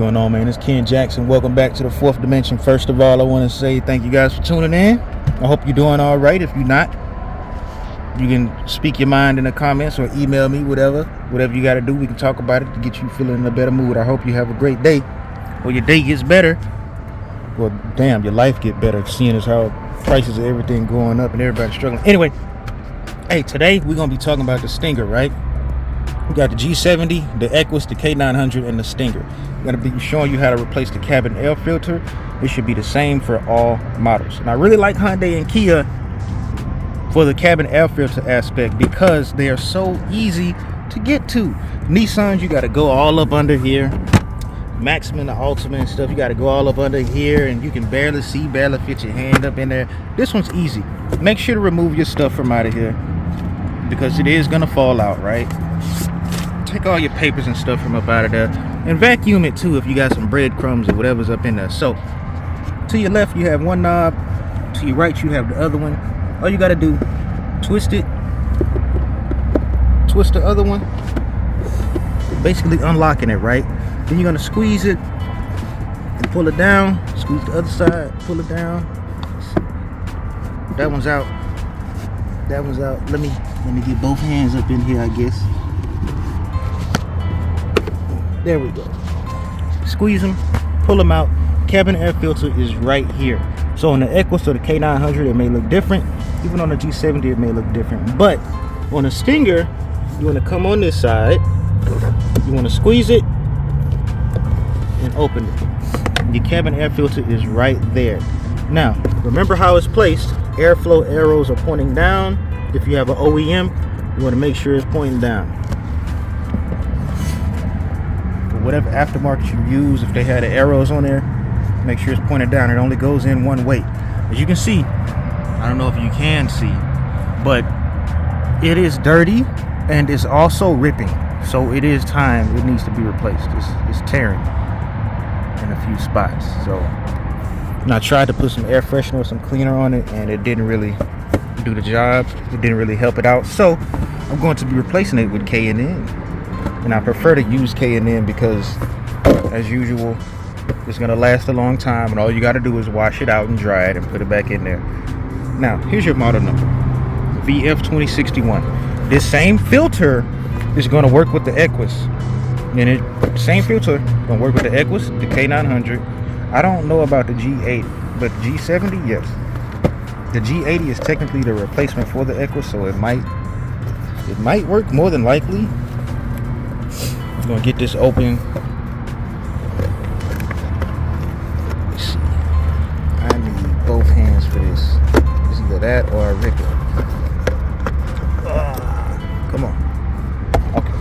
going on, man? It's Ken Jackson. Welcome back to the Fourth Dimension. First of all, I want to say thank you guys for tuning in. I hope you're doing all right. If you're not, you can speak your mind in the comments or email me, whatever you got to do. We can talk about it to get you feeling in a better mood. I hope you have a great day, or your day gets better. Well, damn, your life get better, seeing as how prices of everything going up and everybody's struggling. Anyway, hey, today we're gonna be talking about the Stinger, right? We got the G70, the Equus, the K900, and the Stinger. I'm going to be showing you how to replace the cabin air filter. It should be the same for all models. And I really like Hyundai and Kia for the cabin air filter aspect because they are so easy to get to. Nissans, you got to go all up under here. Maxima, the Altima and stuff, you got to go all up under here, and you can barely see, barely fit your hand up in there. This one's easy. Make sure to remove your stuff from out of here because it is going to fall out, right? Take all your papers and stuff from up out of there, and vacuum it too if you got some breadcrumbs or whatever's up in there. So to your left you have one knob, to your right you have the other one. All you got to do, twist it, twist the other one, basically unlocking it, right? Then you're going to squeeze it and pull it down, squeeze the other side, pull it down. That one's out, that one's out. Let me get both hands up in here, I guess. There we go. Squeeze them, pull them out. Cabin air filter is right here. So on the Equus or the K900 it may look different. Even on the G70 it may look different. But on the Stinger, you want to come on this side. You want to squeeze it and open it. Your cabin air filter is right there. Now, remember how it's placed. Airflow arrows are pointing down. If you have an OEM, you want to make sure it's pointing down. Whatever aftermarket you use, if they had the arrows on there, make sure it's pointed down. It only goes in one way. As you can see, I don't know if you can see, but it is dirty and it's also ripping. So it is time. It needs to be replaced. It's tearing in a few spots. So, and I tried to put some air freshener or some cleaner on it, and it didn't really do the job. It didn't really help it out. So I'm going to be replacing it with K&N. And I prefer to use K&N because, as usual, it's going to last a long time, and all you got to do is wash it out and dry it and put it back in there. Now, here's your model number, VF2061. This same filter is going to work with the Equus. And it same filter going to work with the Equus, the K900. I don't know about the G8, but the G70, yes. The G80 is technically the replacement for the Equus, so it might work more than likely. I'm gonna get this open. Let's see. I need both hands for this. It's either that or a rip it. Come on. Okay.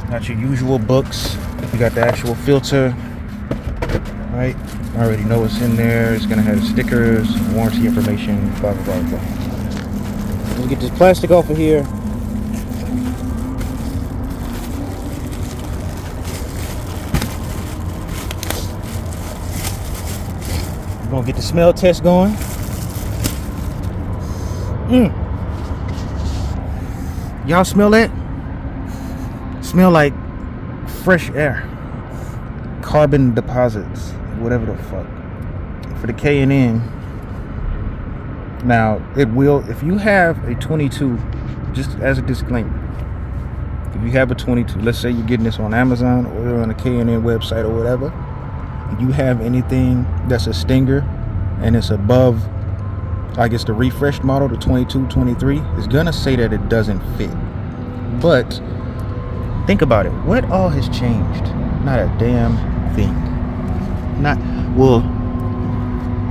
Got your usual books. You got the actual filter, right? I already know what's in there. It's gonna have the stickers, warranty information, blah blah blah blah. Let me get this plastic off of here. We're gonna get the smell test going. Y'all smell that? Smell like fresh air. Carbon deposits. Whatever the fuck. For the K&N, now it will, if you have a 22, just as a disclaimer, if you have a 22, let's say you're getting this on Amazon or on the K&N website or whatever, and you have anything that's a Stinger and it's above, I guess, the refreshed model, the 22, 23, it's gonna say that it doesn't fit. But think about it, what all has changed? Not a damn thing. Not, well,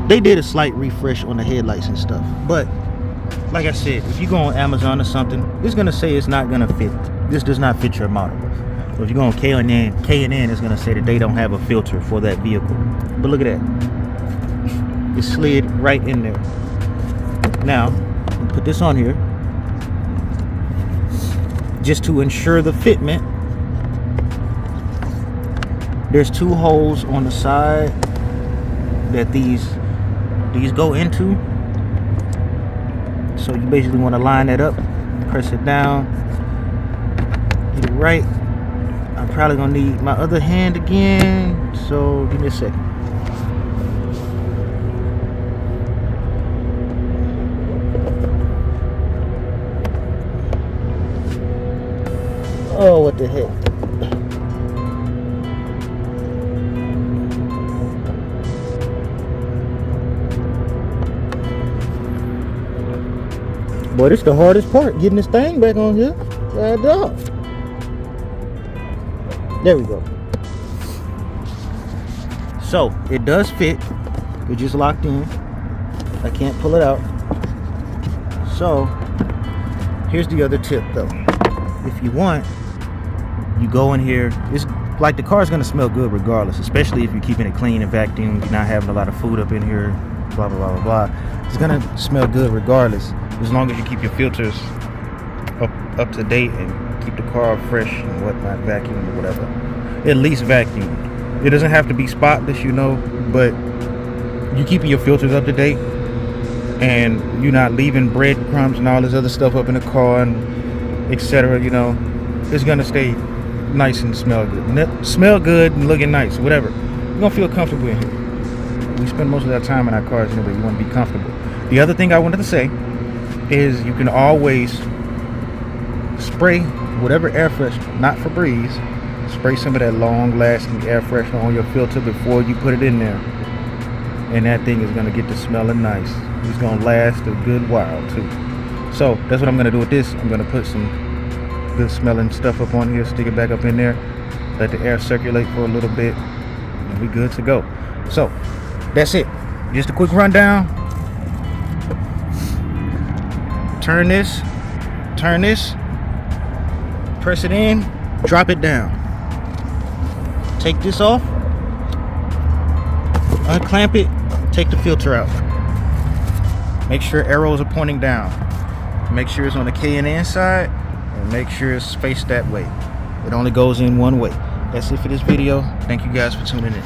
they did a slight refresh on the headlights and stuff, but like I said, if you go on Amazon or something, it's gonna say it's not gonna fit. This does not fit your model. So if you go on K&N is gonna say that they don't have a filter for that vehicle. But look at that, it slid right in there. Now put this on here just to ensure the fitment. There's two holes on the side that these go into. So you basically want to line that up, press it down, get it right. I'm probably gonna need my other hand again, so give me a second. Oh, what the heck. Boy, this is the hardest part, getting this thing back on here. God dog. There we go. So, it does fit. It's just locked in. I can't pull it out. So, here's the other tip though. If you want, you go in here. It's like the car's gonna smell good regardless, especially if you're keeping it clean and vacuumed, you're not having a lot of food up in here, blah, blah, blah, blah, blah. It's gonna smell good regardless, as long as you keep your filters up to date and keep the car fresh and whatnot, vacuumed or whatever. At least vacuumed. It doesn't have to be spotless, you know, but you keeping your filters up to date and you're not leaving breadcrumbs and all this other stuff up in the car and etc. You know, it's gonna stay nice and smell good and looking nice, whatever. You're gonna feel comfortable in here. We spend most of our time in our cars anyway. You want to be comfortable. The other thing I wanted to say is you can always spray whatever air freshener, not Febreze, spray some of that long-lasting air freshener on your filter before you put it in there, and that thing is gonna get to smelling nice. It's gonna last a good while too. So that's what I'm gonna do with this. I'm gonna put some good smelling stuff up on here, stick it back up in there, let the air circulate for a little bit, and we good to go. So that's it. Just a quick rundown. Turn this, press it in, drop it down. Take this off, unclamp it, take the filter out. Make sure arrows are pointing down. Make sure it's on the K&N side, and make sure it's faced that way. It only goes in one way. That's it for this video. Thank you guys for tuning in.